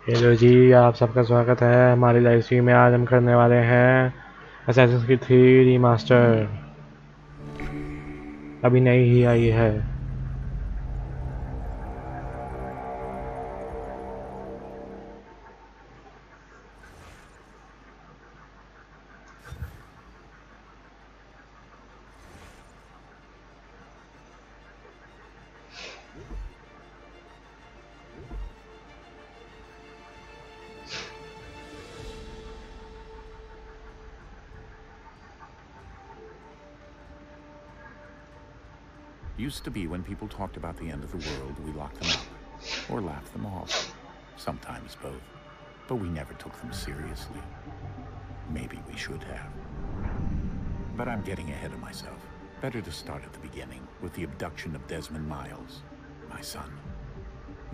Hello जी, आप सबका स्वागत है हमारी लाइव स्ट्रीम में। आज हम करने वाले हैं असैसिन्स क्रीड 3 रीमास्टर। अभी नई ही आई है। Used to be when people talked about the end of the world, we locked them up or laughed them off. Sometimes both. But we never took them seriously. Maybe we should have. But I'm getting ahead of myself. Better to start at the beginning with the abduction of Desmond Miles, my son.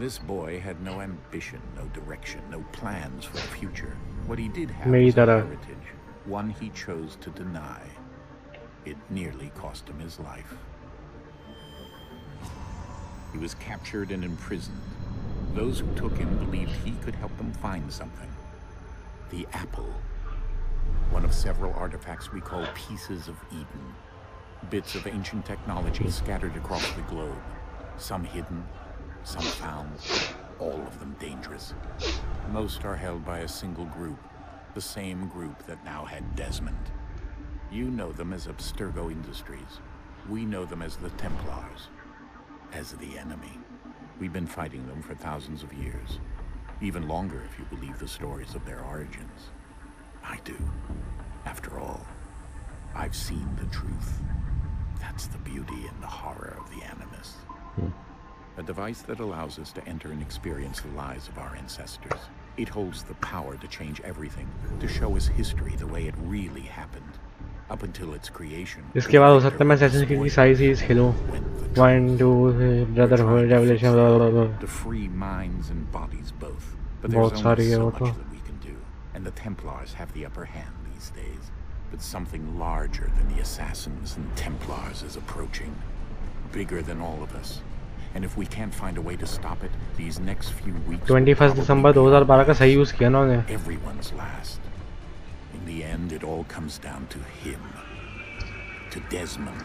This boy had no ambition, no direction, no plans for the future. What he did have was a heritage, one he chose to deny. It nearly cost him his life. He was captured and imprisoned. Those who took him believed he could help them find something. The apple. One of several artifacts we call pieces of Eden. Bits of ancient technology scattered across the globe. Some hidden, some found, all of them dangerous. Most are held by a single group, the same group that now had Desmond. You know them as Abstergo Industries. We know them as the Templars. As the enemy. We've been fighting them for thousands of years. Even longer if you believe the stories of their origins. I do. After all, I've seen the truth. That's the beauty and the horror of the Animus. A device that allows us to enter and experience the lives of our ancestors. It holds the power to change everything, to show us history the way it really happened. Up until its creation. इसके बाद हो सकता है मैं Assassin's creed की सारी series खेलूं। 1, 2, brotherhood, revelation, to free minds and bodies both. But बहुत there's सारी only है so वो much तो। that we can do. And the Templars have the upper hand these days. But something larger than the Assassins and Templars is approaching. Bigger than all of us. And if we can't find a way to stop it, these next few weeks 21 दिसंबर 2012 का सही use किया ना उन्हें। Everyone's last. In the end, it all comes down to him. To Desmond.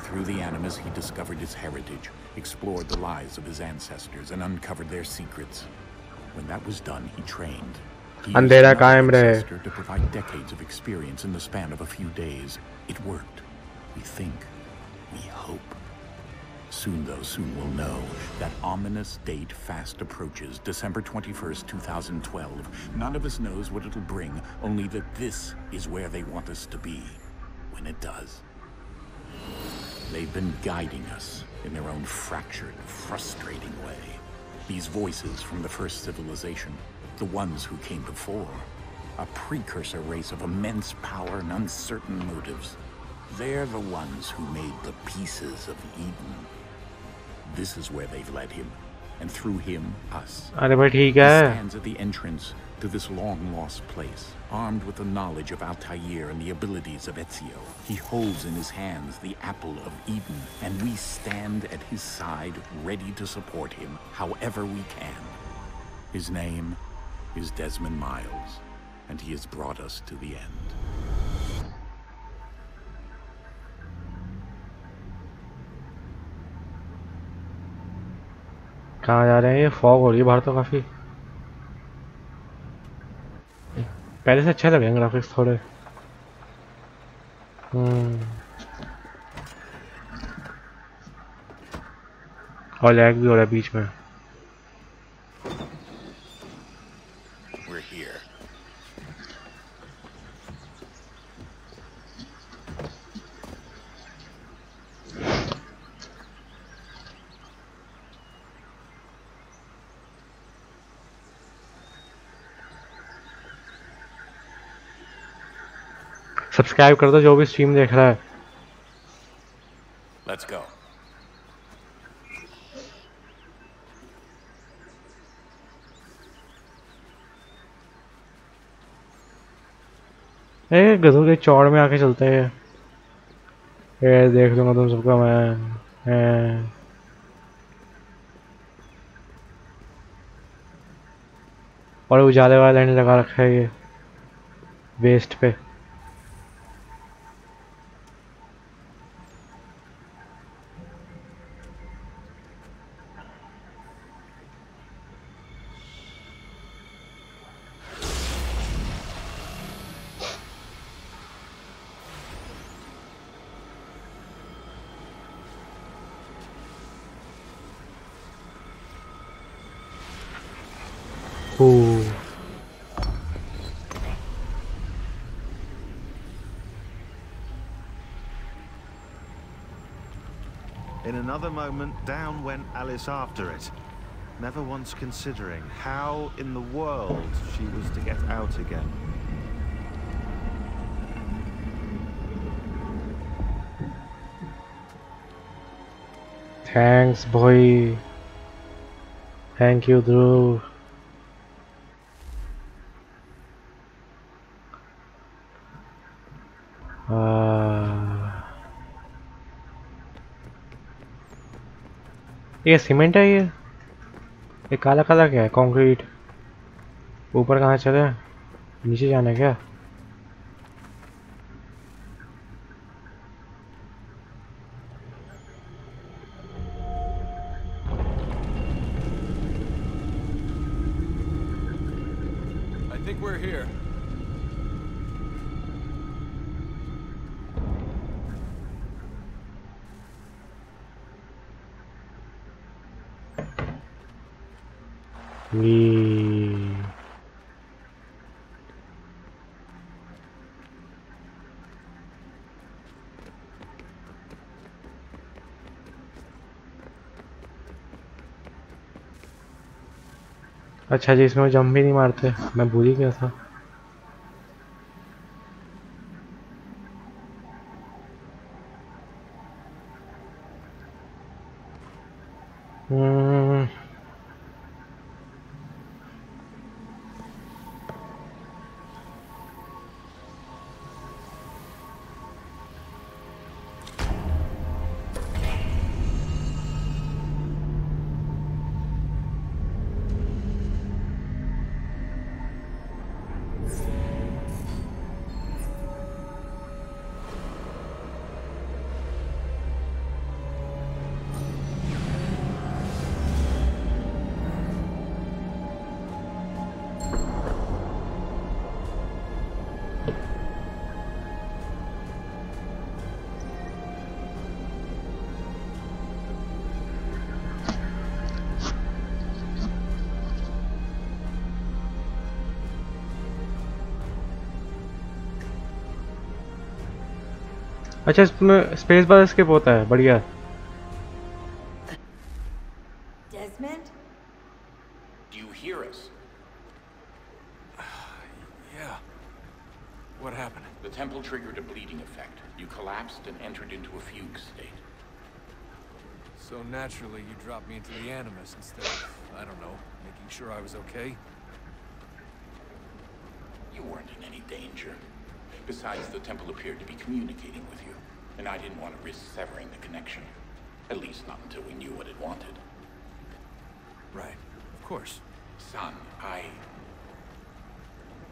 Through the Animus, he discovered his heritage, explored the lives of his ancestors, and uncovered their secrets. When that was done, he trained. He used another ancestor to provide decades of experience in the span of a few days. It worked. We think. We hope. Soon, though, soon we'll know. That ominous date fast approaches, December 21st, 2012. None of us knows what it'll bring, only that this is where they want us to be. When it does. They've been guiding us in their own fractured, frustrating way. These voices from the first civilization, the ones who came before, a precursor race of immense power and uncertain motives. They're the ones who made the pieces of Eden. This is where they've led him, and through him, us. He stands at the entrance to this long-lost place, armed with the knowledge of Altair and the abilities of Ezio. He holds in his hands the apple of Eden, and we stand at his side, ready to support him however we can. His name is Desmond Miles, and he has brought us to the end. कहाँ जा रहे हैं? ये fog हो रही है बाहर तो काफी। पहले से अच्छे लगे ग्राफिक्स थोड़े। और लैग भी हो रहा है बीच में। सब्सक्राइब कर दो जो भी स्ट्रीम देख रहा है। Let's go. गधों के चौड़ में आके चलते हैं। ये देख लूंगा तुम सबका मैं। और उजाले वाला लाइन लगा रखा है ये वेस्ट पे। In another moment, down went Alice after it, never once considering how in the world she was to get out again. Thanks, boy. Thank you, Drew. ये सीमेंट है ये काला काला क्या है? कंक्रीट। ऊपर कहाँ चले? नीचे जाना है क्या? I think we're here. अच्छा जी, इसमें जंप भी नहीं मारते, मैं भूल ही गया था। अच्छा, इसमें स्पेस बार स्किप होता है, बढ़िया। Desmond? Do you hear us? Yeah. What happened? The temple triggered a bleeding effect. You collapsed and entered into a fugue state. So naturally, you dropped me into the Animus instead of, I don't know, making sure I was okay? You weren't in any danger. Besides, the temple appeared to be communicating with you, and I didn't want to risk severing the connection. At least not until we knew what it wanted. Right. Of course. Son,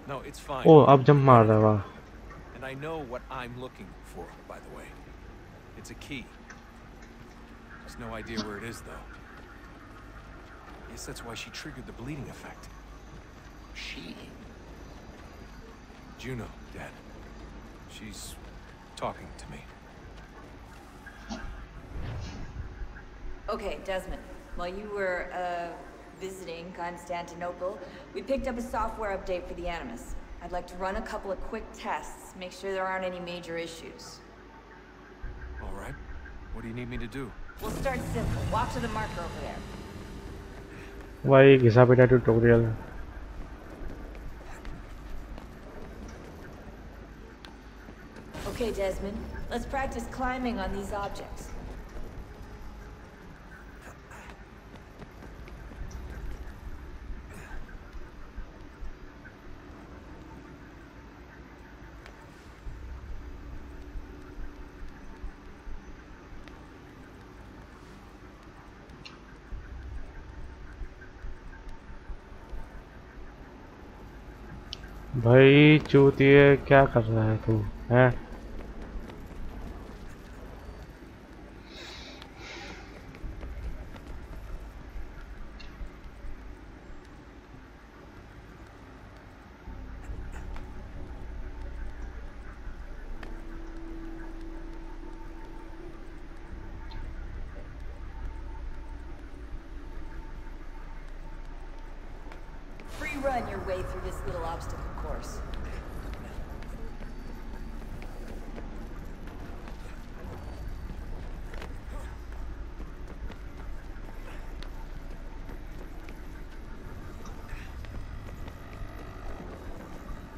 No, it's fine. ओ अब jump मार रहा है, वाह। And I know what I'm looking for, by the way. It's a key. There's no idea where it is, though. Guess that's why she triggered the bleeding effect. She? Juno, Dad. She's talking to me. Okay, Desmond. While you were visiting Constantinople, we picked up a software update for the Animus. I'd like to run a couple of quick tests, make sure there aren't any major issues. All right. What do you need me to do? We'll start simple. Walk to the marker over there. वही घिसा पिटा tutorial. Okay, Desmond. Let's practice climbing on these objects. भाई चूतिए क्या कर रहा है तू हैं? Free run your way through this little obstacle course.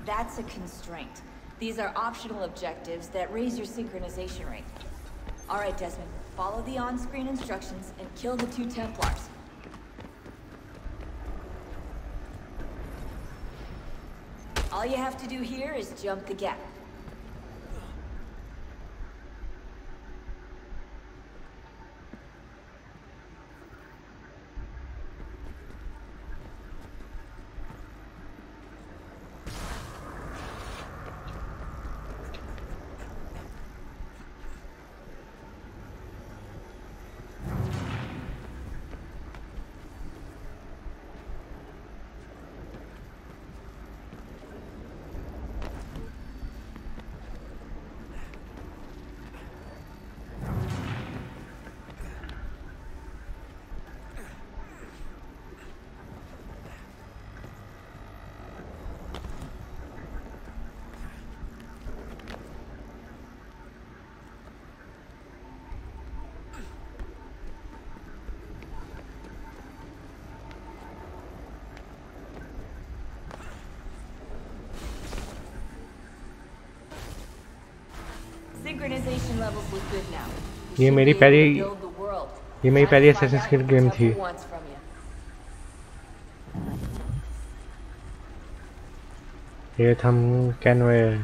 That's a constraint. These are optional objectives that raise your synchronization rate. Alright, Desmond, follow the on-screen instructions and kill the 2 Templars. All you have to do here is jump the gap. Synchronization levels look good now. ये मेरी पहली Assassin's Creed game थी. ये थम Kenway.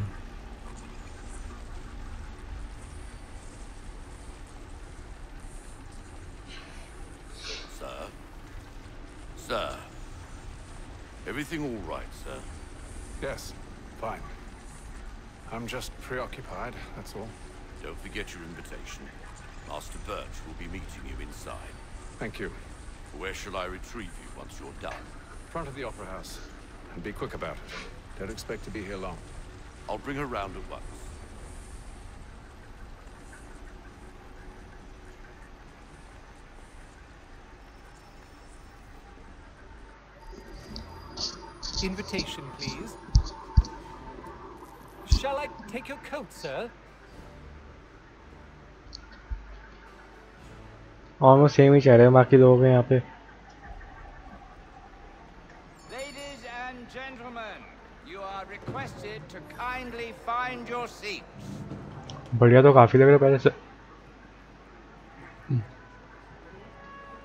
Sir, everything all right, sir? Yes, fine. I'm just preoccupied, that's all. Don't forget your invitation. Master Birch will be meeting you inside. Thank you. Where shall I retrieve you once you're done? Front of the Opera House. And be quick about it. Don't expect to be here long. I'll bring her round at once. Invitation, please. Shall I take your coat, sir? Almost same ही चल रहे हैं बाकी लोग हैं यहाँ पे. Ladies and gentlemen, you are requested to kindly find your seats. बढ़िया तो काफी लग रहा है पहले से.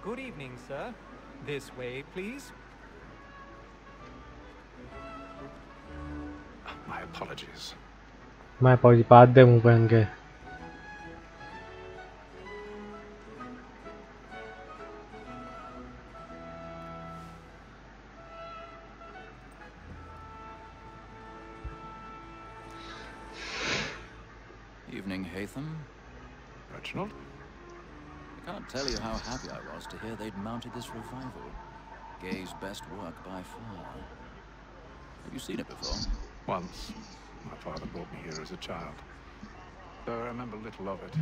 Good evening, sir. This way, please. My apologies. मैं पहुंच बात दे मुंह पहन के. Evening, Hatham. Reginald? I can't tell you how happy I was to hear they'd mounted this revival. Gay's best work by far. Have you seen it before? Once. My father brought me here as a child. Though I remember little of it.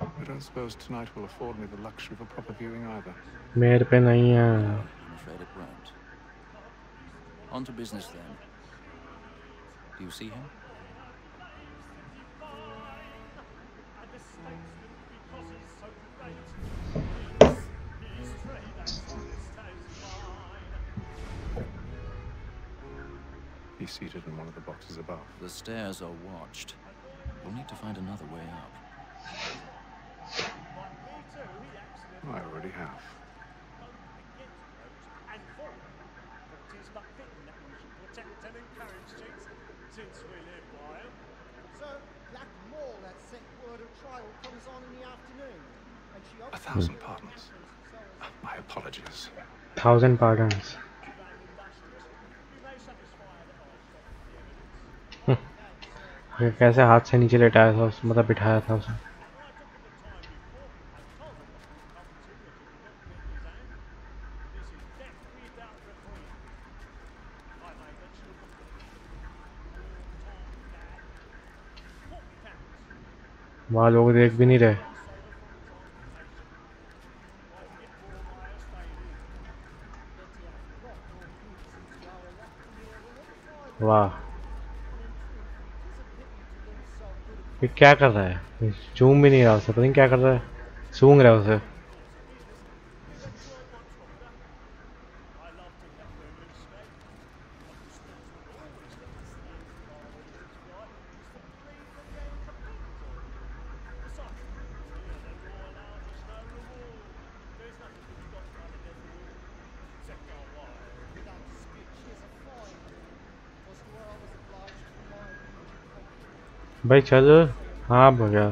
I don't suppose tonight will afford me the luxury of a proper viewing either. मेरे पे नहीं है. I'm afraid it won't. On to business then. Do you see him? He's seated in one of the boxes above. The stairs are watched. We'll need to find another way up. I already have. Since we live by him. So, Black Mall that sent word of trial comes on in the afternoon. And she 1,000 pardons. My apologies. 1,000 pardons. कैसे हाथ से नीचे लेटाया था मतलब बिठाया था उसे। वहाँ लोग देख भी नहीं रहे। वाह, ये क्या कर रहा है? चूम भी नहीं रहा उसे, पता नहीं क्या कर रहा है, सूंघ रहा है उसे। भाई चल। हाँ भैया।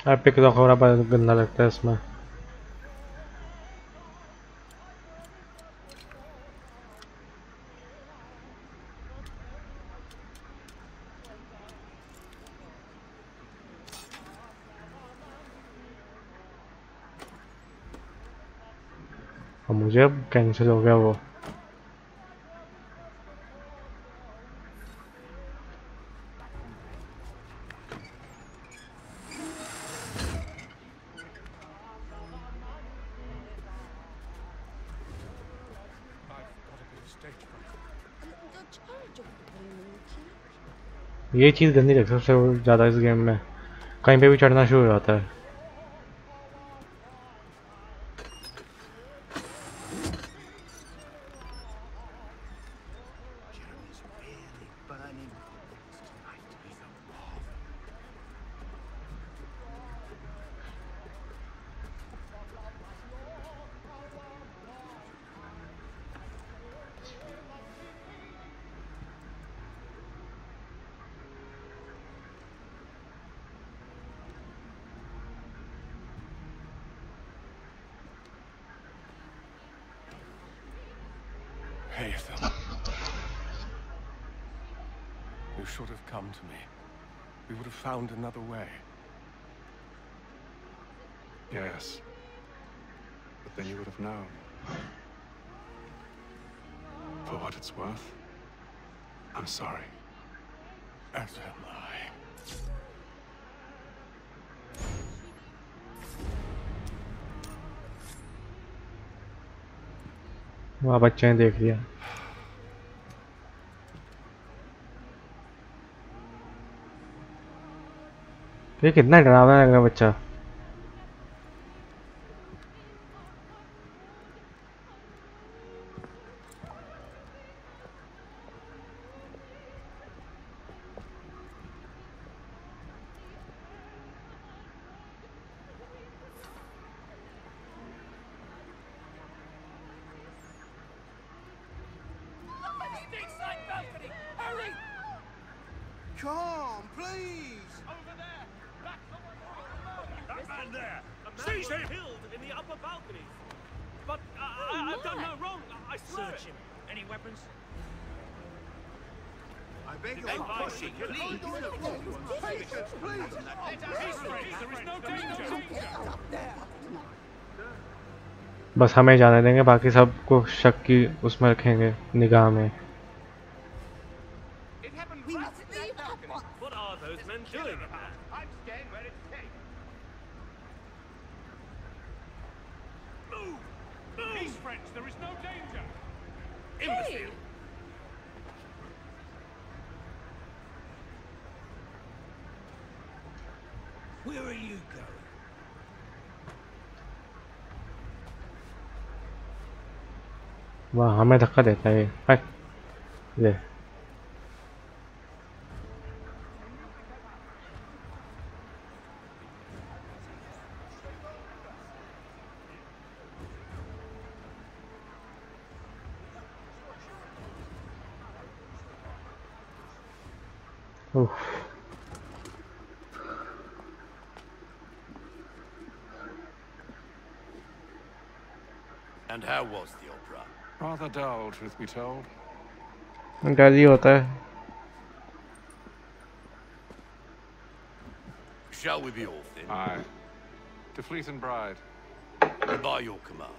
एपिक तो खबरा गंदा लगता है इसमें। और मुझे अब कैंसिल हो गया वो। ये चीज़ गंदी लगती है सबसे ज़्यादा इस गेम में, कहीं पे भी चढ़ना शुरू हो जाता है। Hey, Phil. You should have come to me. We would have found another way. Yes. But then you would have known. For what it's worth, I'm sorry. As am I. वहाँ बच्चे ने देख लिया। ये कितना डरावना लग रहा है बच्चा। Come, please! Over there! That man there! Seize him! Killed in the upper balcony! But I've done no wrong, I swear it! Search him. Any weapons? I beg your Please, pardon. please. Patience, please! Peace, friends, there is no danger! बस हमें जाने देंगे, बाकी सबको शक की उसमें रखेंगे, निगाह में। It happened right at that balcony. What are those men doing in there? I'm staying where it's safe. Move! Move! Peace, friends, there is no danger! Imbecile! Where are you going? वाह, हमें धक्का देता है ये। ले। Oof. And how was the opera? Rather dull, truth be told. डर ही होता है. Shall we be off then? Aye. To Fleet and Bride. By your command.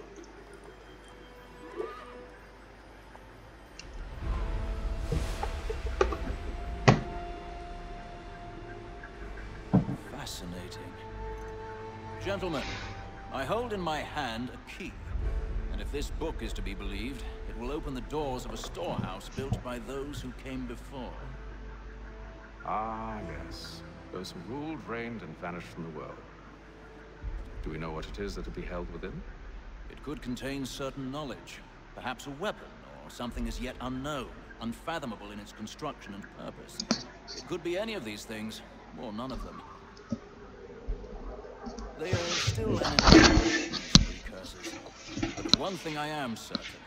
Fascinating. Gentlemen, I hold in my hand a key. And if this book is to be believed, it will open the doors of a storehouse built by those who came before. Ah, yes. Those who ruled, reigned, and vanished from the world. Do we know what it is that will be held within? It could contain certain knowledge. Perhaps a weapon, or something as yet unknown, unfathomable in its construction and purpose. It could be any of these things, or none of them. They are still an precursors. But of one thing I am certain.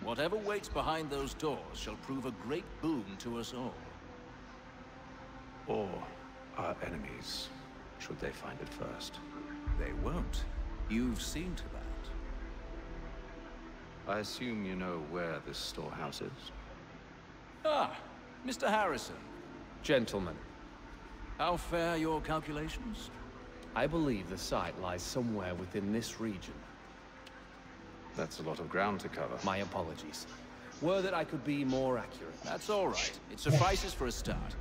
Whatever waits behind those doors shall prove a great boon to us all. Or our enemies, should they find it first. They won't. You've seen to that. I assume you know where this storehouse is? Ah, Mr. Harrison. Gentlemen, How fare your calculations? I believe the site lies somewhere within this region. That's a lot of ground to cover. My apologies. Were that I could be more accurate. That's all right. It suffices for a start.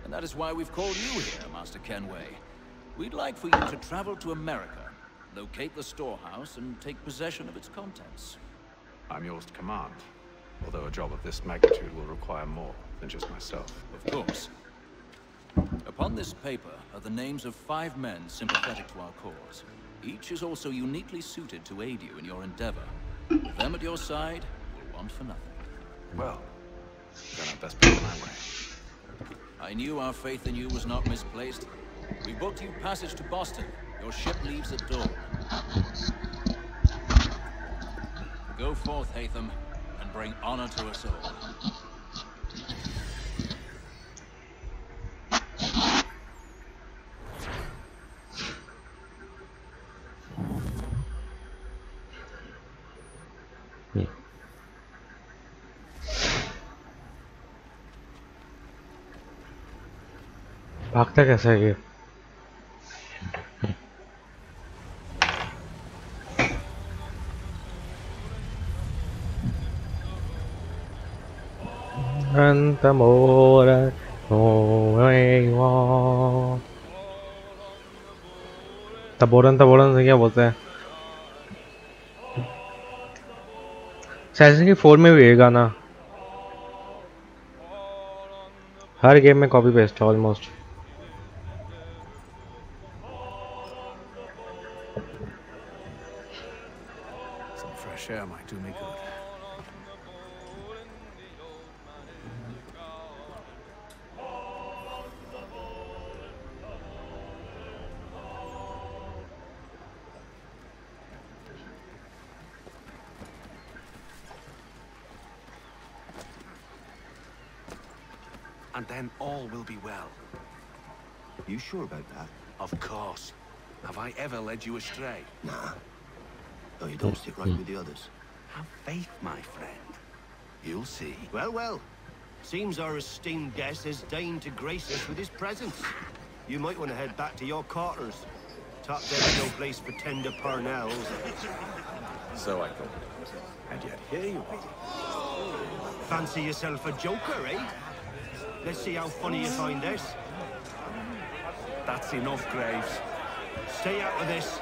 And that is why we've called you here, Master Kenway. We'd like for you to travel to America, locate the storehouse, and take possession of its contents. I'm yours to command, although a job of this magnitude will require more than just myself. Of course. Upon this paper are the names of 5 men sympathetic to our cause. Each is also uniquely suited to aid you in your endeavor. With them at your side, you'll want for nothing. Well, then I'd best be on my way. I knew our faith in you was not misplaced. We booked you passage to Boston. Your ship leaves at dawn. Go forth, Hatham, and bring honor to us all. भागता कैसा है ये? Antamore, तबोरन से क्या बोलते हैं? Assassin's Creed 4 में भी ये गाना हर गेम में copy paste almost. Some fresh air might do me good. And then all will be well. You sure about that? Of course. Have I ever led you astray? Nah. No, you don't stick right with the others. Have faith, my friend. You'll see. Well, well. Seems our esteemed guest has deigned to grace us with his presence. You might want to head back to your quarters. Top there's no place for tender parnells. So I thought. And yet here you are. Fancy yourself a joker, eh? Let's see how funny you find this. That's enough, Graves. Stay out of this.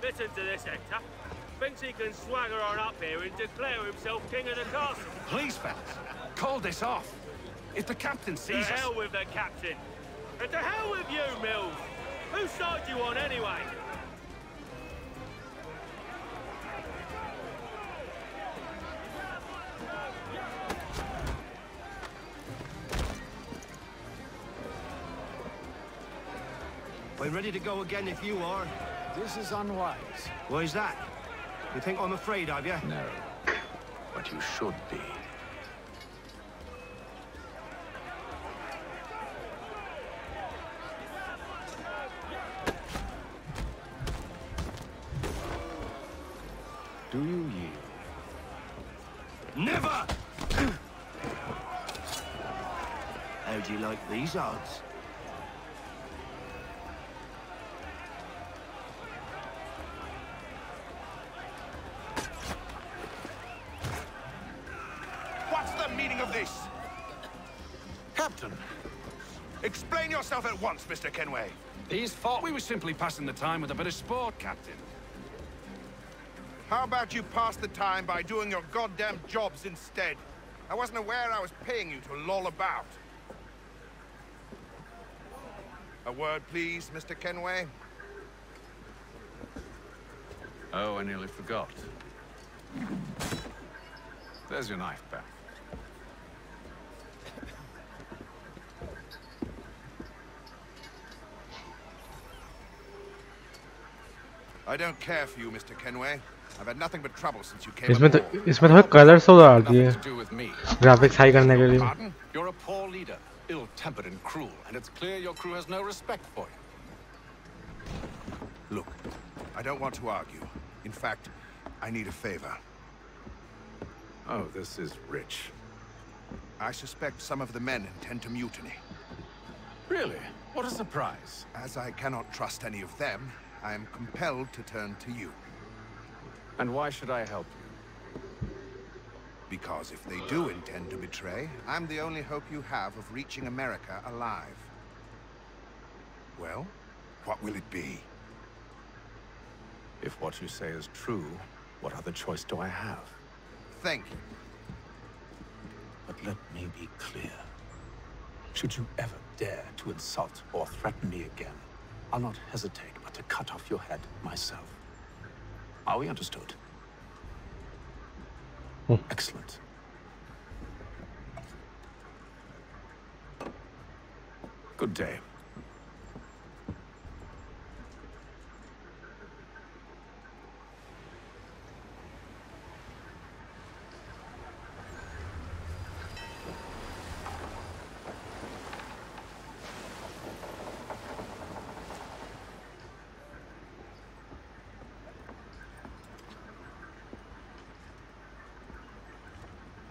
Listen to this, Hector. Thinks he can swagger on up here and declare himself king of the castle. Please, fellas, call this off. If the captain To sees us... hell with the captain. And to hell with you, Mills. Whose side you on, anyway? I'm ready to go again if you are. This is unwise. Why is that? You think I'm afraid of you? No, but you should be. Do you yield? Never! How do you like these odds? What's the meaning of this? Captain, Explain yourself at once, Mr. Kenway. These thought we were simply passing the time with a bit of sport, Captain. How about you pass the time by doing your goddamn jobs instead? I wasn't aware I was paying you to loll about. A word, please, Mr. Kenway. Oh, I nearly forgot. There's your knife back. I don't care for you, Mr. Kenway. I've had nothing but trouble since you came aboard. इसमें थोड़ा colours तो डाल दिए graphics high करने के लिए. You're a poor leader, ill-tempered and cruel, and it's clear your crew has no respect for you. Look, I don't want to argue. In fact, I need a favor. Oh, this is rich. I suspect some of the men intend to mutiny. Really? What a surprise. As I cannot trust any of them, I am compelled to turn to you. And why should I help you? Because if they do intend to betray, I'm the only hope you have of reaching America alive. Well, what will it be? If what you say is true, what other choice do I have? Thank you. But let me be clear. Should you ever dare to insult or threaten me again, I'll not hesitate but to cut off your head myself. Are we understood? Excellent. Good day.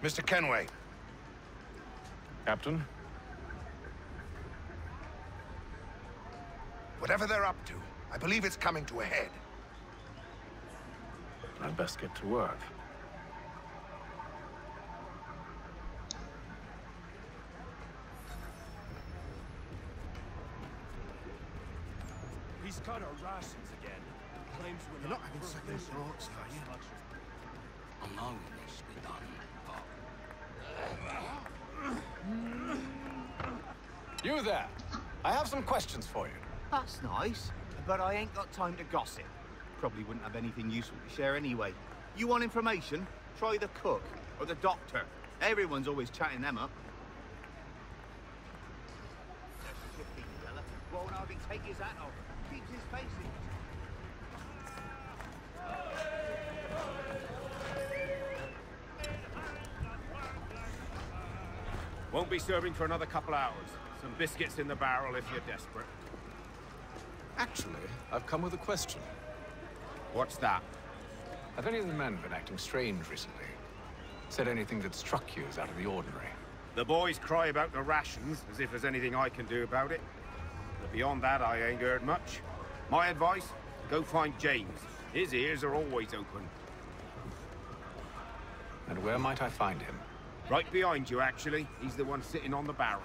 Mr. Kenway. Captain? Whatever they're up to, I believe it's coming to a head. I'd best get to work. He's cut our rations again. Claims we're not having second thoughts, are you? I know this be done. You there! I have some questions for you. That's nice, but I ain't got time to gossip. Probably wouldn't have anything useful to share anyway. You want information? Try the cook or the doctor. Everyone's always chatting them up. Won't hardly take his hat off. Keeps his face in. Won't be serving for another couple hours. Some biscuits in the barrel if you're desperate. Actually, I've come with a question. What's that? Have any of the men been acting strange recently? Said anything that struck you as out of the ordinary? The boys cry about the rations, as if there's anything I can do about it. But beyond that, I ain't heard much. My advice, go find James. His ears are always open. And where might I find him? Right behind you, actually. He's the one sitting on the barrel.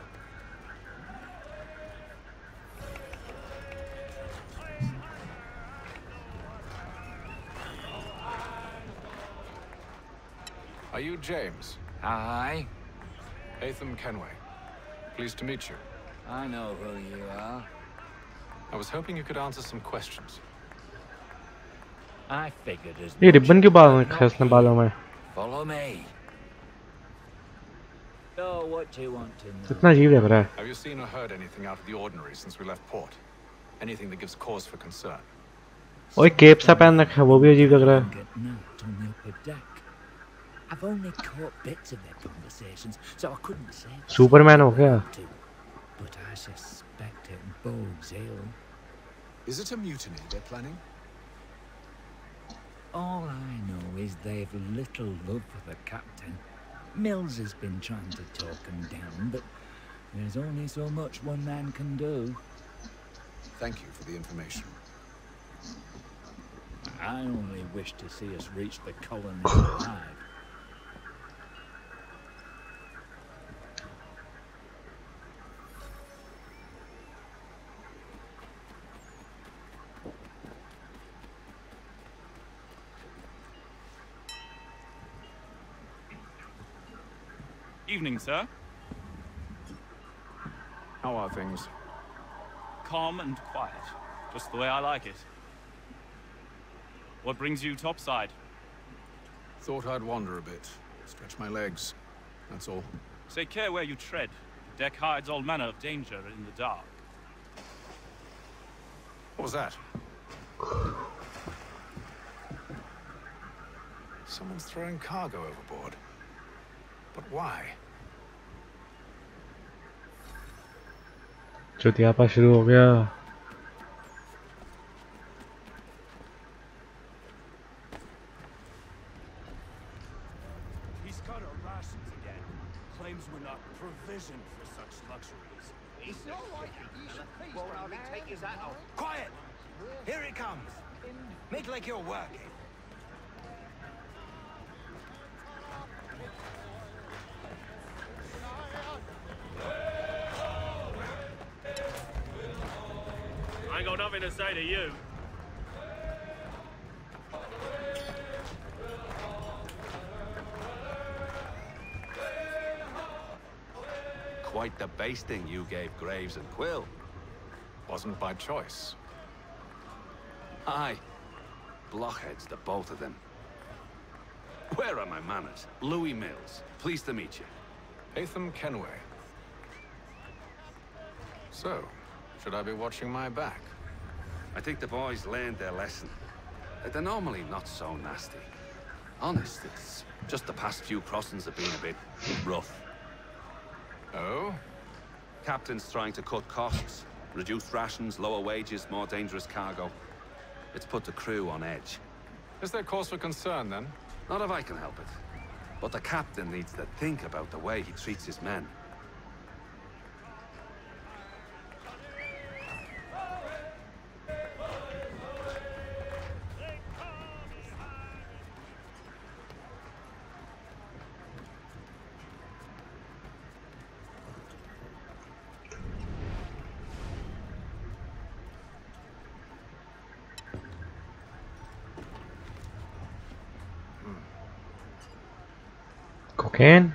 Are you James? Aye. Atham Kenway. Pleased to meet you. I know who you are. I was hoping you could answer some questions. I figured as ये ribbon के बाल खींचने बालों में. Follow me. So what do you want to know? कितना अजीब लग रहा है. Have you seen or heard anything out of the ordinary since we left port? Anything that gives cause for concern. ओए केप सा पहन रखा है, वो भी अजीब लग रहा है. I've only caught bits of their conversations, so I couldn't say. Superman हो गया. But I suspect it bodes ill. Is it a mutiny they're planning? All I know is they've little love for the captain. Mills has been trying to talk him down, but there's only so much one man can do. Thank you for the information. I only wish to see us reach the colony alive. Evening, sir. How are things? Calm and quiet. Just the way I like it. What brings you topside? Thought I'd wander a bit. Stretch my legs. That's all. Take care where you tread. The deck hides all manner of danger in the dark. What was that? Someone's throwing cargo overboard. But why? चुतियापा शुरू हो गया. He's cut our rations again. Claims we're not provisioned for such luxuries. It's not like you should well, I'll take his hat off. Quiet! Here it comes. Make like you're working. I ain't got nothing to say to you. Quite the basting you gave Graves and Quill. Wasn't by choice. Aye. Blockheads, the both of them. Where are my manners? Louis Mills. Pleased to meet you. Hatham Kenway. So, should I be watching my back? I think the boys learned their lesson. They're normally not so nasty. Honest, it's just the past few crossings have been a bit rough. Oh? Captain's trying to cut costs. Reduced rations, lower wages, more dangerous cargo. It's put the crew on edge. Is there cause for concern, then? Not if I can help it. But the captain needs to think about the way he treats his men. Cocaine?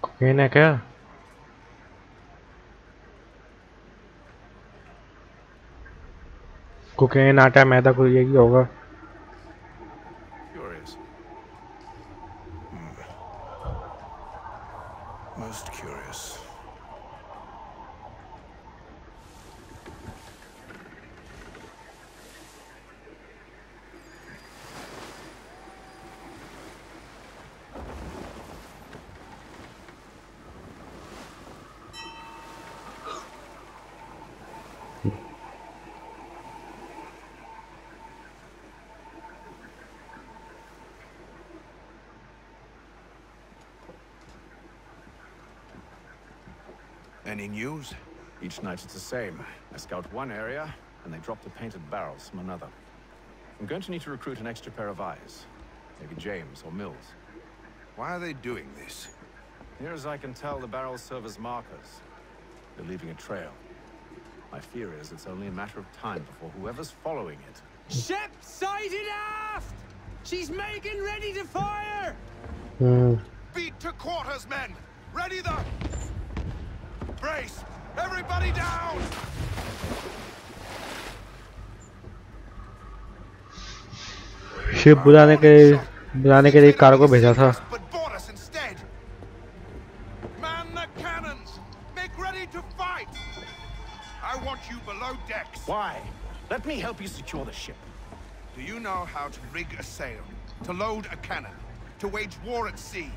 Cocaine है क्या? Cocaine आटा मैदा कुछ यही होगा. Curious. Most curious. Any news? Each night it's the same. I scout one area, and they drop the painted barrels from another. I'm going to need to recruit an extra pair of eyes. Maybe James or Mills. Why are they doing this? Near as I can tell, the barrels serve as markers. They're leaving a trail. My fear is it's only a matter of time before whoever's following it... Ship sighted aft! She's making ready to fire! Beat to quarters, men! Ready the... Brace! Everybody down! Ship बुलाने के लिए cargo भेजा था. But bought us instead. Man the cannons! Make ready to fight! I want you below decks. Why? Let me help you secure the ship. Do you know how to rig a sail, to load a cannon, to wage war at sea?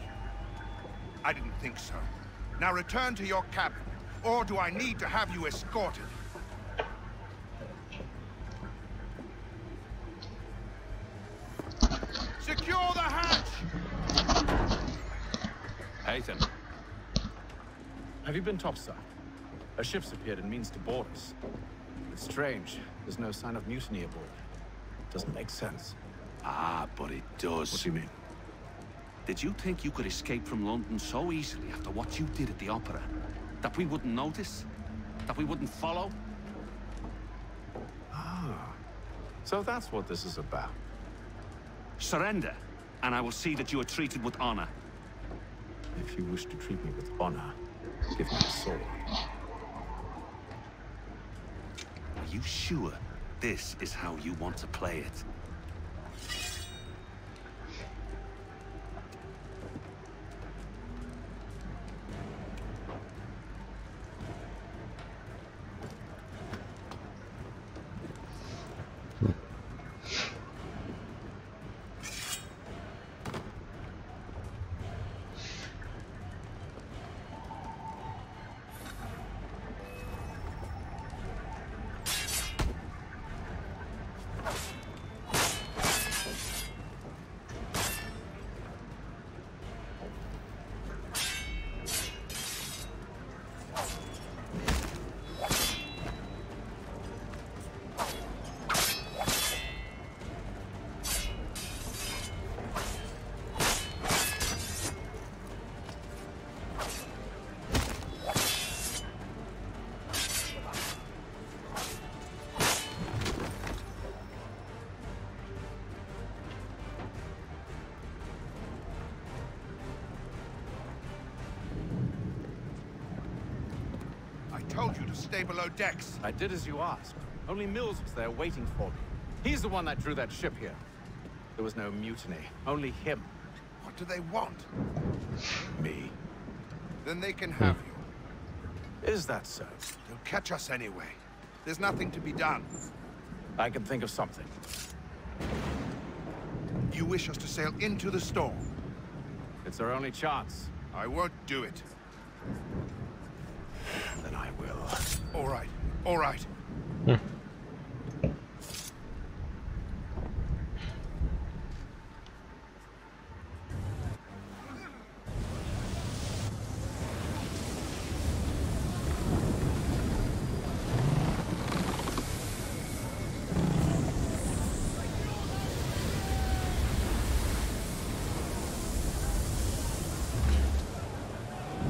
I didn't think so. Now return to your cabin, or do I need to have you escorted? Secure the hatch! Ethan. Have you been topside? A ship's appeared and means to board us. It's strange. There's no sign of mutiny aboard. Doesn't make sense. Ah, but it does. What do you mean? Did you think you could escape from London so easily after what you did at the opera? That we wouldn't notice? That we wouldn't follow? Ah. So that's what this is about. Surrender, and I will see that you are treated with honor. If you wish to treat me with honor, give me a sword. Are you sure this is how you want to play it? I told you to stay below decks. I did as you asked. Only Mills was there waiting for me. He's the one that drew that ship here. There was no mutiny, only him. What do they want? Me. Then they can have you. Is that so? They'll catch us anyway. There's nothing to be done. I can think of something. You wish us to sail into the storm? It's our only chance. I won't do it. Then I will. All right. All right.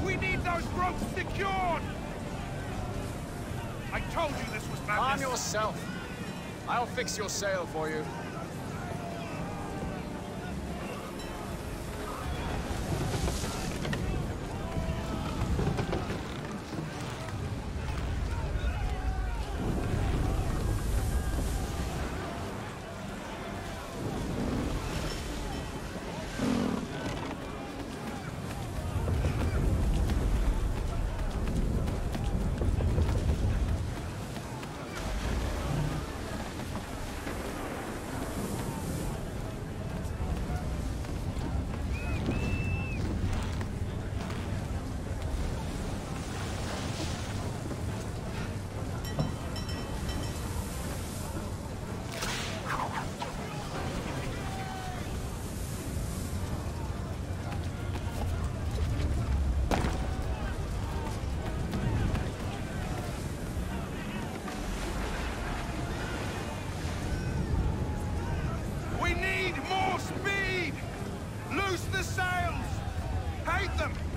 We need those ropes secured! I told you this was madness. Arm yourself. I'll fix your sail for you.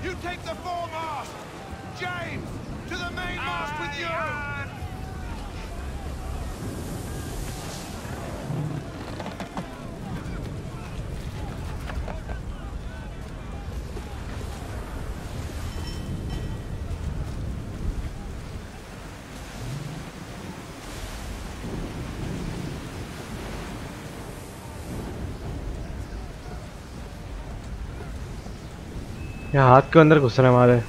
You take the foremast! James, to the mainmast with you! यहाँ हाथ के अंदर घुस रहे हमारे।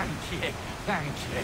Thank you. Thank you.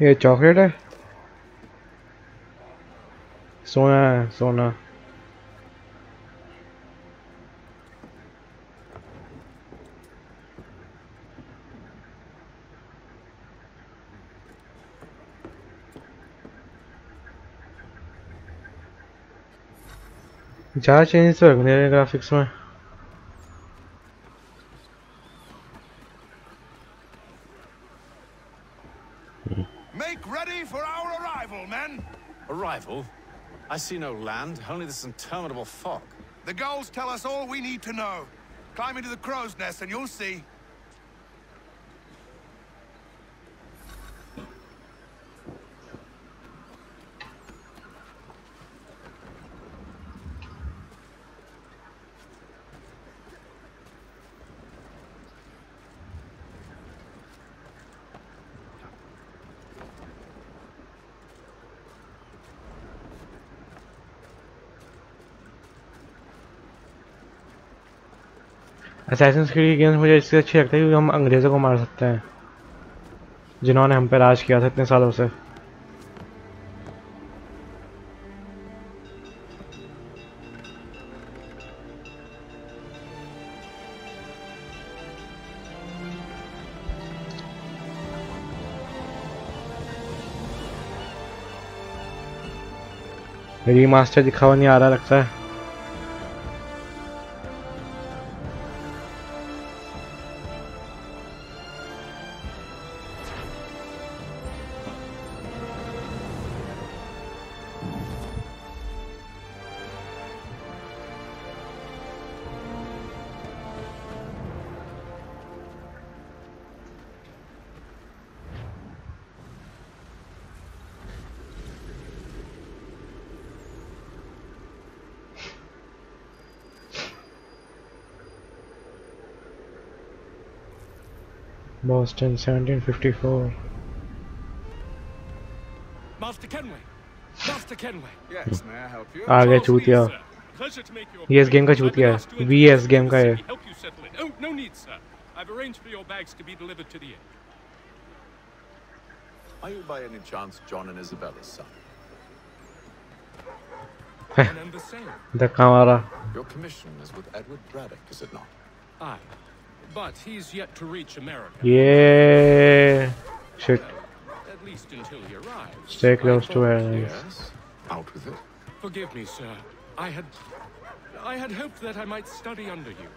ये chocolate है, सोना है, सोना। ज़्यादा चेंजेस तो मेरे ग्राफिक्स में। Make ready for our arrival, men! Arrival? I see no land, only this interminable fog. The gulls tell us all we need to know. Climb into the crow's nest and you'll see. Assassin's creed games मुझे इससे अच्छी लगता है क्योंकि हम अंग्रेज़ों को मार सकते हैं जिन्होंने हम पे राज किया था इतने सालों से। रीमास्टर दिखा हुआ नहीं आ रहा लगता है। Boston 1754. Master Kenway. Master Kenway. Yes, may I help you? आ गया चूतिया। ये इस गेम का चूतिया है। VS गेम का है। Help you settle it. Oh, no need, sir. I've arranged for your bags to be delivered to the inn. Are you by any chance John and Isabella's son? One and the same. धक्का मारा। Your commission is with Edward Braddock, is it not? Aye. But he's yet to reach America. Yeah. Shit. At least until he arrives. Stay close to her. Yes. Out with it. Forgive me, sir. I had hoped that I might study under you.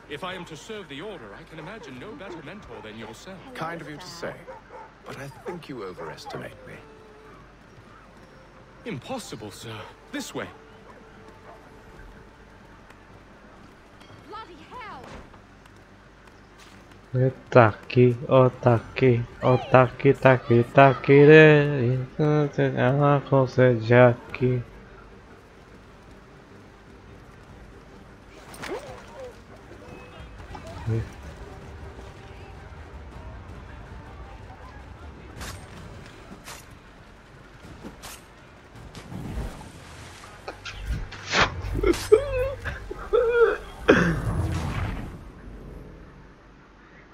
If I am to serve the order, I can imagine no better mentor than yourself. Kind of you to say, but I think you overestimate me. Impossible, sir. This way. ताकि रे आँखों से झाकी।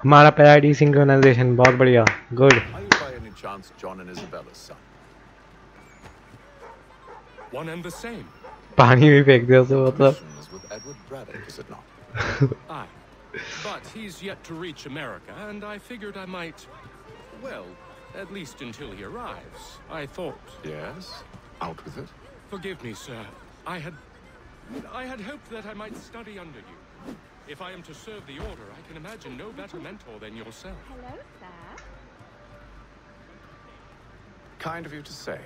हमारा Paradi synchronisation बहुत बढ़िया, good. Are you by any chance John and Isabella's son? One and the same. पानी भी फेंक दिया तो मतलब। With Edward Braddock, is it not? Aye. But he's yet to reach America, and I figured I might, well, at least until he arrives. I thought. Yes. Out with it. Forgive me, sir. I had hoped that I might study under you. If I am to serve the order, I can imagine no better mentor than yourself. Hello, sir. Kind of you to say,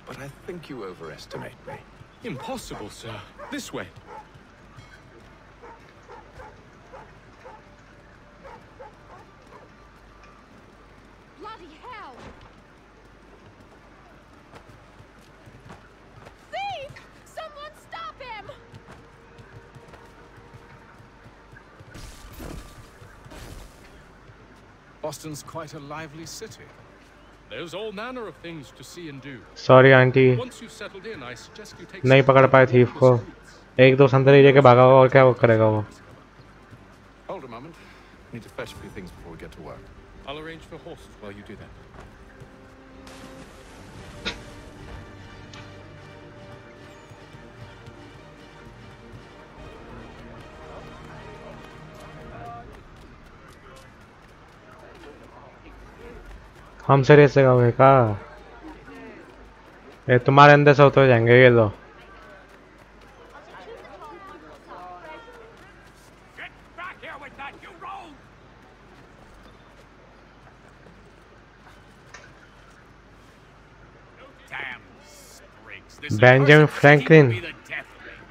but I think you overestimate me. Impossible, sir. This way. Bloody hell! Thief! Someone stop him! Boston's quite a lively city. There's all manner of things to see and do. Sorry aunty, Once you've settled in, I suggest you take नहीं पकड़ पाए thief को. एक दो संतरे लेके भागा होगा और क्या वो करेगा वो? Hold a moment. Need to fetch a few things before we get to work. I'll arrange for horses while you do that. हम से रेस लगाओगे का? ये तुम्हारे अंदर से होते जाएंगे ये लो. बेंजामिन फ्रैंकलिन,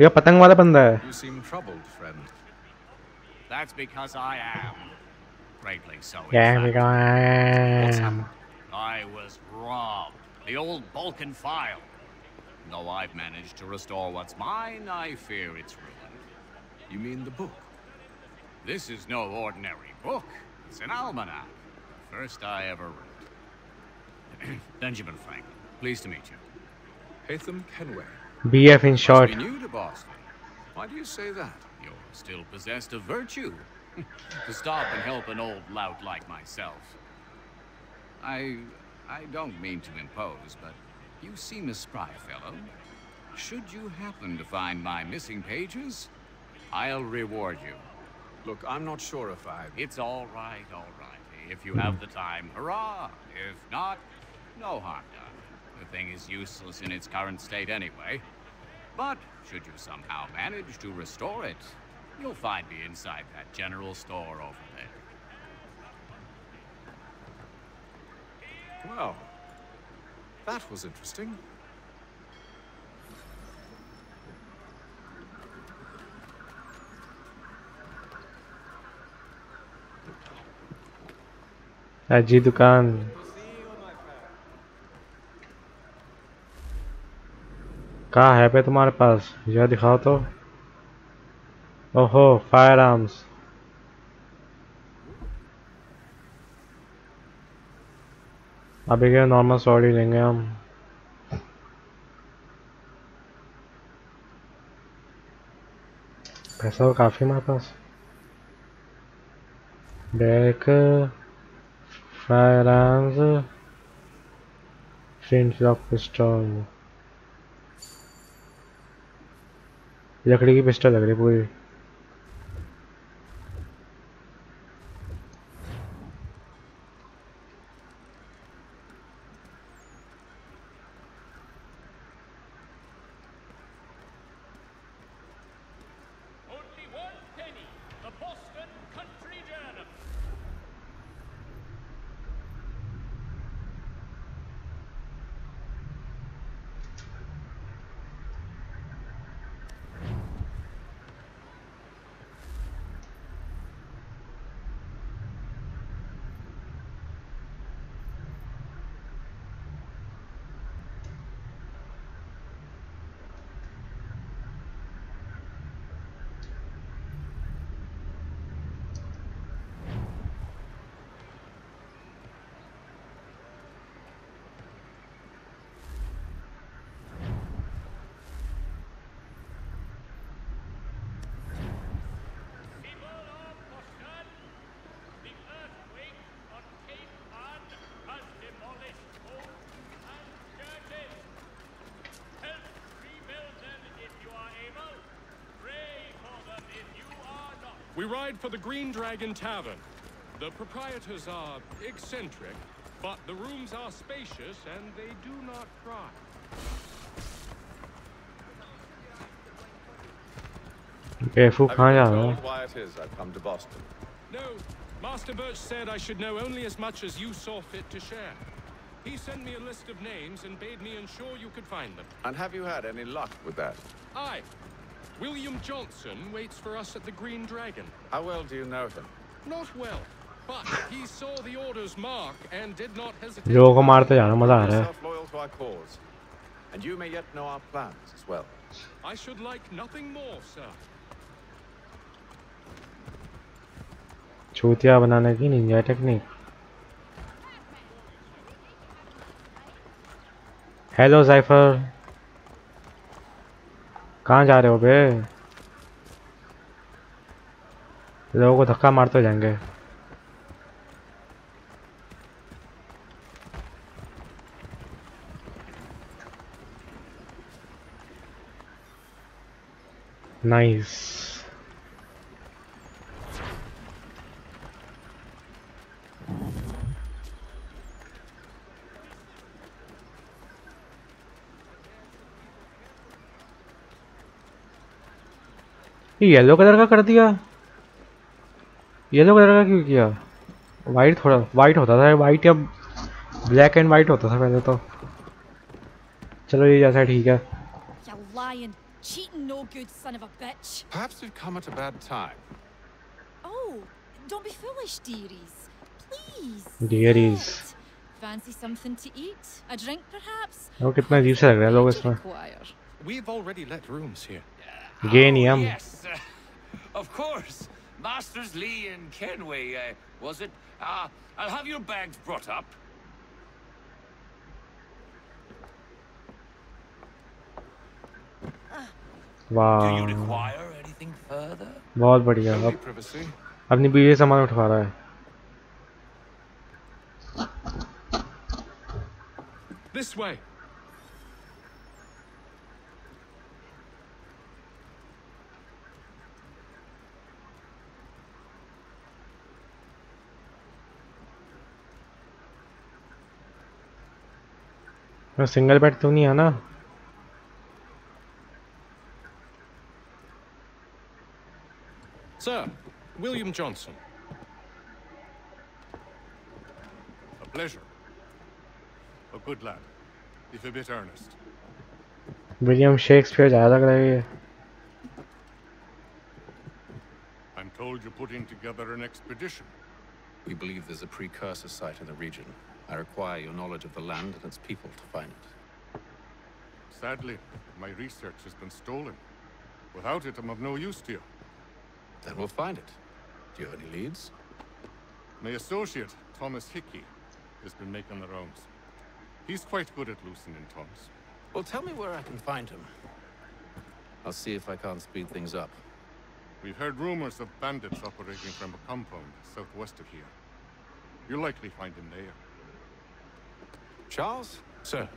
ये पतंग वाला बंदा है. You seem troubled, friend. That's because I am. Greatly so. Yeah, because I am. I was robbed. The old Balkan file. Though I've managed to restore what's mine, I fear it's ruined. You mean the book? This is no ordinary book. It's an almanac. The first I ever wrote. Benjamin Franklin. Pleased to meet you. Hatham Kenway. BF in short. Must be new to Boston. Why do you say that? You're still possessed of virtue. To stop and help an old lout like myself. I don't mean to impose, but you seem a spry fellow. Should you happen to find my missing pages, I'll reward you. Look, I'm not sure if I... It's all right, all right. If you have the time, hurrah. If not, no harm done. The thing is useless in its current state anyway. But should you somehow manage to restore it, you'll find me inside that general store over there. Well, that was interesting. अजी दुकान. कहाँ है पे तुम्हारे पास? यह दिखाओ तो. ओहो, फायर आर्म्स. अभी क्या नॉर्मल स्वॉर्ड ही लेंगे हम. पैसा तो काफी हमारे पास. Back, firearms, flintlock pistol. लकड़ी की पिस्टल लग रही पूरी. We ride for the Green Dragon Tavern. The proprietors are eccentric, but the rooms are spacious and they do not cry. बेवकूफ कहाँ जा रहा है? Why it is I've come to Boston. No, Master Birch said I should know only as much as you saw fit to share. He sent me a list of names and bade me ensure you could find them. And have you had any luck with that? Aye. William Johnson waits for us at the Green Dragon. How well do you know him? Not well, but he saw the order's mark and did not hesitate. लोगों को मारते जाना मजा आ रहा है. Loyal to our cause, and you may yet know our plans as well. I should like nothing more, sir. चूतिया बनाने की निंजा टेक्निक. हेलो जाइफर, कहाँ जा रहे हो बे? लोगों को धक्का मारते जाएंगे. नाइस. येलो कलर का कर दिया. येलो कलर का क्यों किया? वाइट थोड़ा वाइट होता था, वाइट या ब्लैक एंड वाइट होता था पहले तो. चलो ये जैसा ठीक है. You lying, cheating, no good son of a bitch. Perhaps we've come at a bad time. Oh, don't be foolish, dearies. Please. Dearies. Fancy something to eat? A drink, perhaps? वो कितना अजीब सा लग रहा है लोग इसमें. We've already let rooms here. Genium. Yes, of course. Masters Lee and Kenway, was it? I'll have your bags brought up. वाह. Do you require anything further? बहुत बढ़िया. अब अपनी बीवी सामान उठवा रहा है. This way. सिंगल बेड तो नहीं है ना? Sir, William Johnson. A pleasure. A good lad, if a bit earnest. William Shakespeare ज़्यादा लग रही है. I'm told you're putting together an expedition. We believe there's a precursor site in the region. I require your knowledge of the land and its people to find it. Sadly, my research has been stolen. Without it, I'm of no use to you. Then we'll find it. Do you have any leads? My associate, Thomas Hickey, has been making the rounds. He's quite good at loosening tongues. Well, tell me where I can find him. I'll see if I can't speed things up. We've heard rumors of bandits operating from a compound southwest of here. You'll likely find him there. Charles? Sir.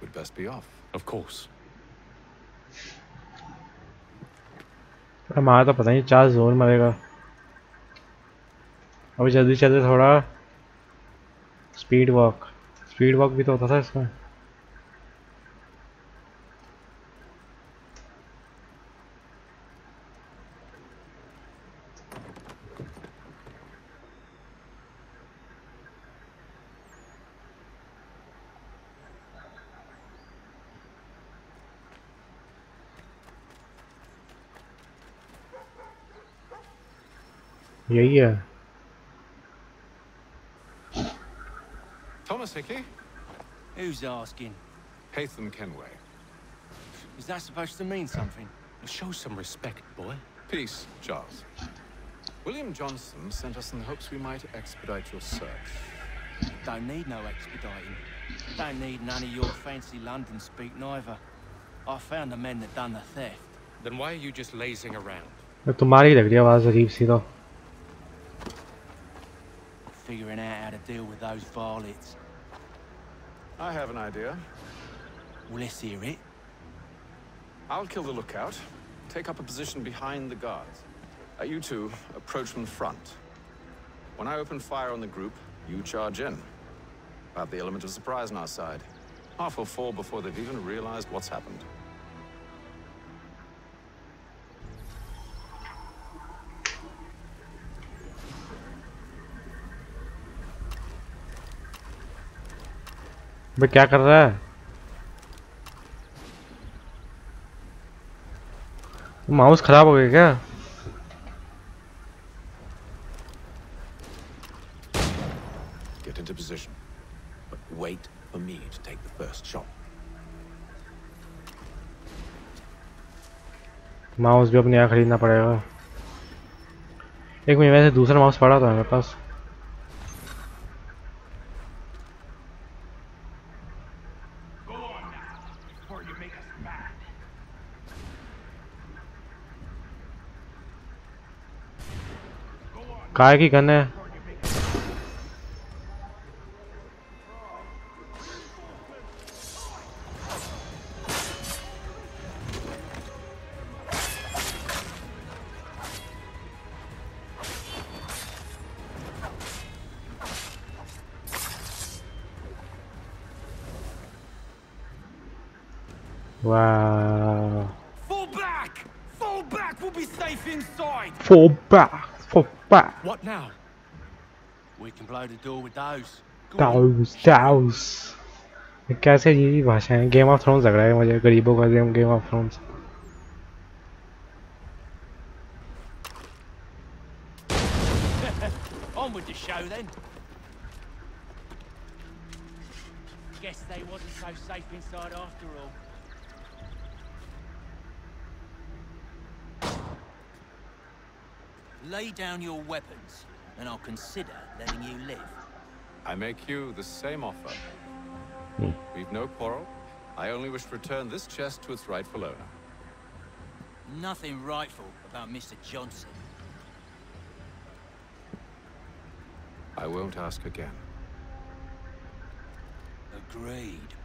We'd best be off. Of course. हमारा तो पता नहीं 4 zone मरेगा. अभी जल्दी चलते थोड़ा. Speed walk भी तो होता था इसमें. यही है. Thomas Hickey? Who's asking? Haytham Kenway. Is that supposed to mean something? Show some respect, boy. Peace, Charles. William Johnson sent us in the hopes we might expedite your search. Don't need no expediting. Don't need none of your fancy London speak neither. I found the men that done the theft. Then why are you just lazing around? तुम्हारी लग रही है आवाज अजीब सी तो. Figuring out how to deal with those varlets. I have an idea. Well, let's hear it. I'll kill the lookout. Take up a position behind the guards. You two approach from the front. When I open fire on the group, you charge in. Have the element of surprise on our side. Half will fall before they've even realized what's happened. भाई क्या कर रहा है? Mouse खराब हो गया क्या? Get into position, but wait for me to take the first shot. Mouse भी अपने यहाँ खरीदना पड़ेगा। एक मिनट, वैसे दूसरा माउस पड़ा था मेरे पास। काय की गन है? Wow. Fall back! Fall back! We'll be safe inside! Fall back! Fall back! What now? We can blow the door with those. Those. कैसे ये भाषा है? गेम ऑफ थ्रोन्स लग रहा है मुझे, गरीबों का game of thrones. On with the show then. Guess they wasn't so safe inside after all. Lay down your weapons, and I'll consider letting you live. I make you the same offer. We've no quarrel. I only wish to return this chest to its rightful owner. Nothing rightful about Mr. Johnson. I won't ask again. Agreed.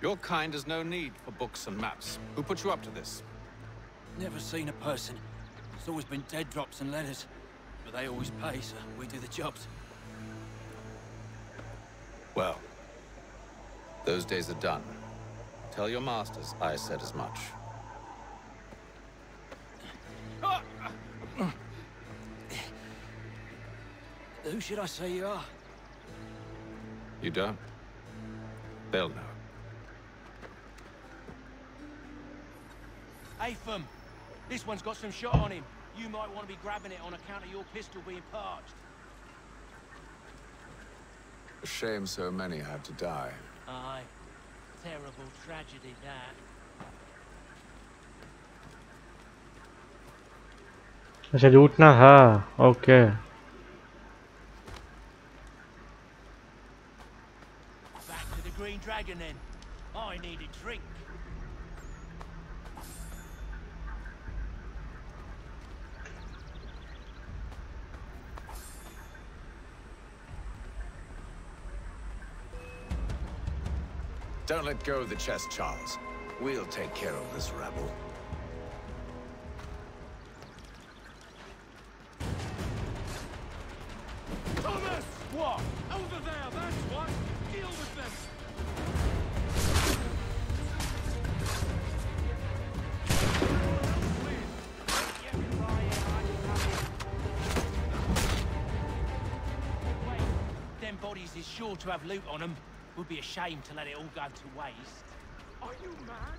Your kind has no need for books and maps. Who put you up to this? Never seen a person. It's always been dead drops and letters. But they always pay, so we do the jobs. Well, those days are done. Tell your masters I said as much. Who should I say you are? You don't? They'll know. Atham, this one's got some shot on him. You might want to be grabbing it on account of your pistol being parched. A shame so many had to die. Aye. Terrible tragedy, that. अच्छा लूटना था, okay. Back to the Green Dragon then. I need a drink. Don't let go of the chest, Charles. We'll take care of this rebel. Thomas! What? Over there, that's what! Deal with them! Wait, them bodies is sure to have loot on them. Would be a shame to let it all go to waste. Are you mad?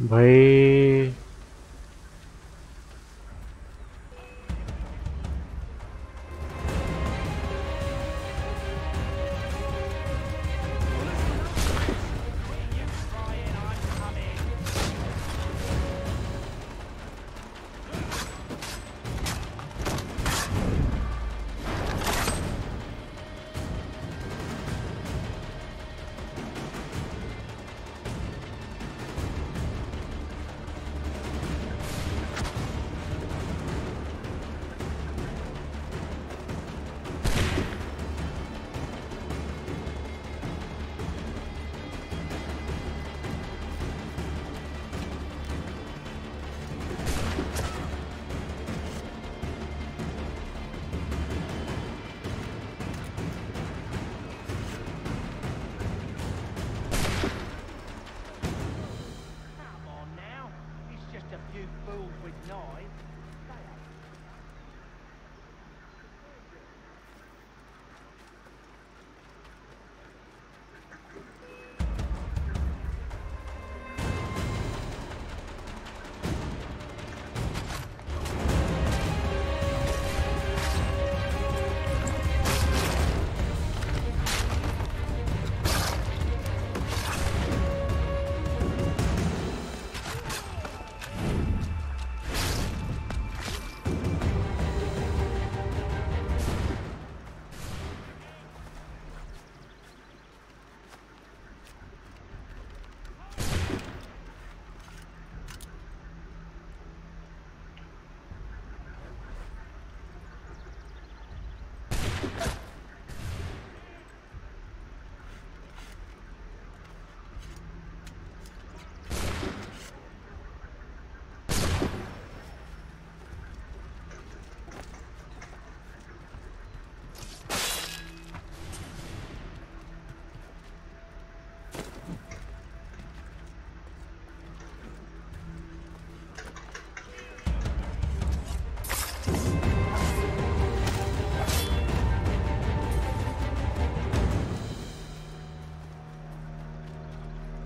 भाई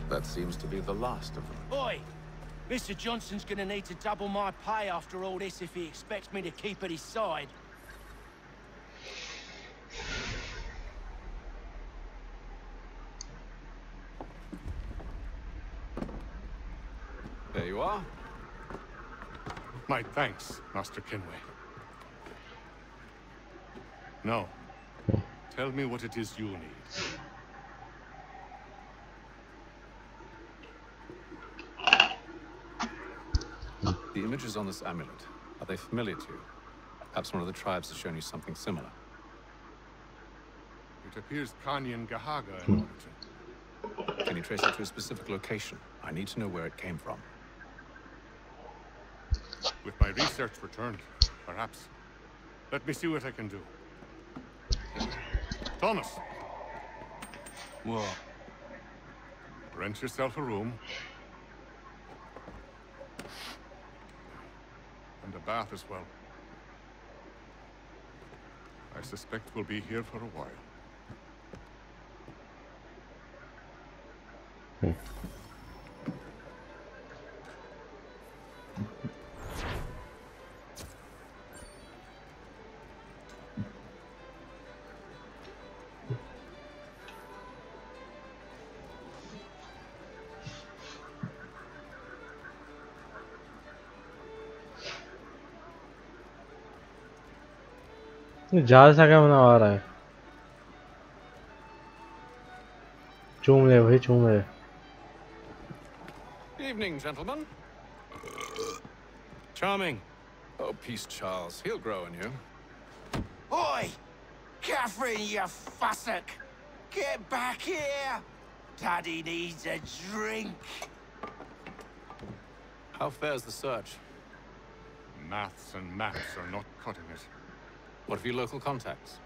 That seems to be the last of them. Oi! Mr. Johnson's gonna need to double my pay after all this if he expects me to keep at his side. There you are. My thanks, Master Kenway. Now, tell me what it is you need. The images on this amulet, are they familiar to you? Perhaps one of the tribes has shown you something similar. It appears Kanyan Gahaga in origin. Can you trace it to a specific location? I need to know where it came from. With my research returned, perhaps. Let me see what I can do. Thomas! What? Rent yourself a room. And a bath as well. I suspect we'll be here for a while. जहाज सा क्या बना आ रहा है? चूम ले भाई, चूम ले. Evening, gentlemen. Charming. Oh, peace, Charles. He'll grow on you. Oi! Catherine, you fussock! Get back here! Daddy needs a drink. How fares the search? Maths and maps are not cutting it. What of your local contacts?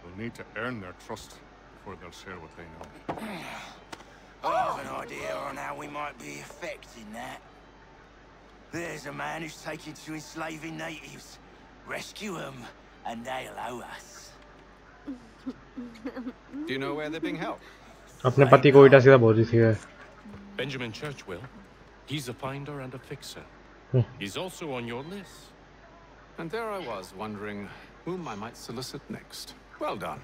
We'll need to earn their trust before they'll share what they know. I have an idea on how we might be affecting that. There's a man who's taken to enslaving natives. Rescue them, and they'll owe us. Do you know where they're being held? अपने पति को उल्टा सीधा बोल रही थी. Benjamin Churchwill. He's a finder and a fixer. He's also on your list. And there I was, wondering whom I might solicit next. Well done.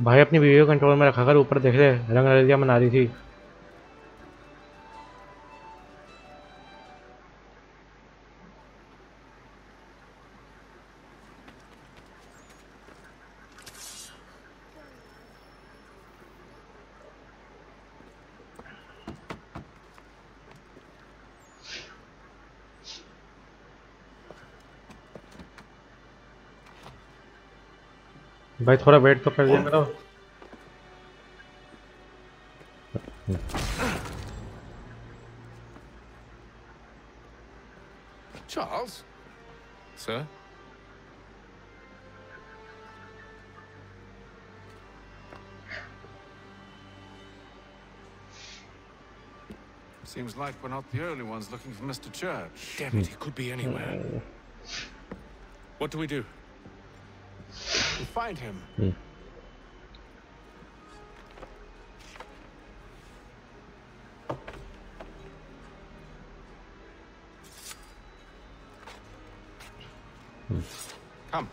भाई अपनी वीडियो कंट्रोल में रखा कर, ऊपर देख ले रंग रलिया मना रही थी. भाई थोड़ा वेट तो कर दिया करो. Charles? Sir? Seems like we're not the only ones looking for Mr. Church. Damn it, he could be anywhere. What do we do? We find him. Come.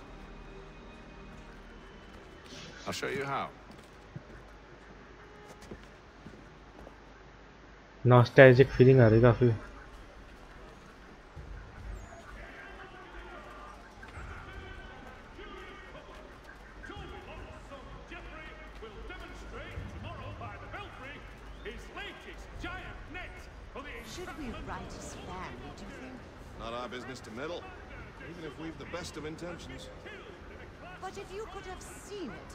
I'll show you how. Nostalgic feeling आ रही काफी. Should we write a span, do you think? Not our business to meddle, even if we've the best of intentions. But if you could have seen it,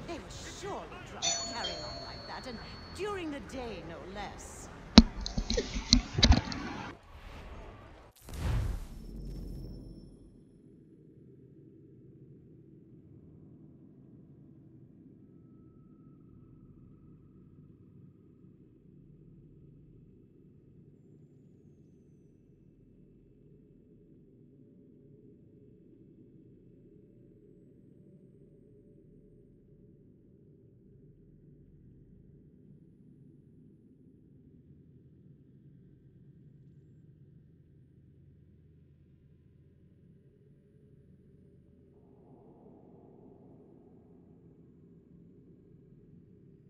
they were surely drunk carrying on like that, and during the day, no less.